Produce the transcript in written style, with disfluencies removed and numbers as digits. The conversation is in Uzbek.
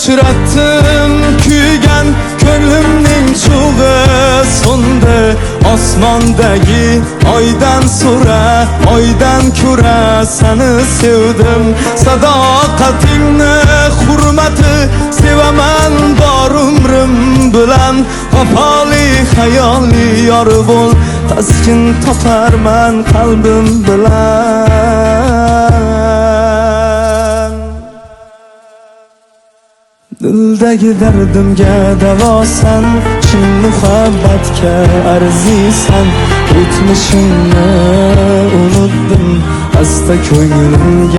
O'chiratdim kuygan ko'nglimning chug'i so'ndi. Osmondagi oydan so'ra, oydan ko'ra seni sevdim. Sadoqatingni hurmati sevaman bor umrim bilan. Vafoli xayoli yor bo'l, taskin toparman qalbim bilan. Dildagi dardimga davosan, chin muhabbatga arzisan. O'tmishimni unutdim, asta ko'nglimga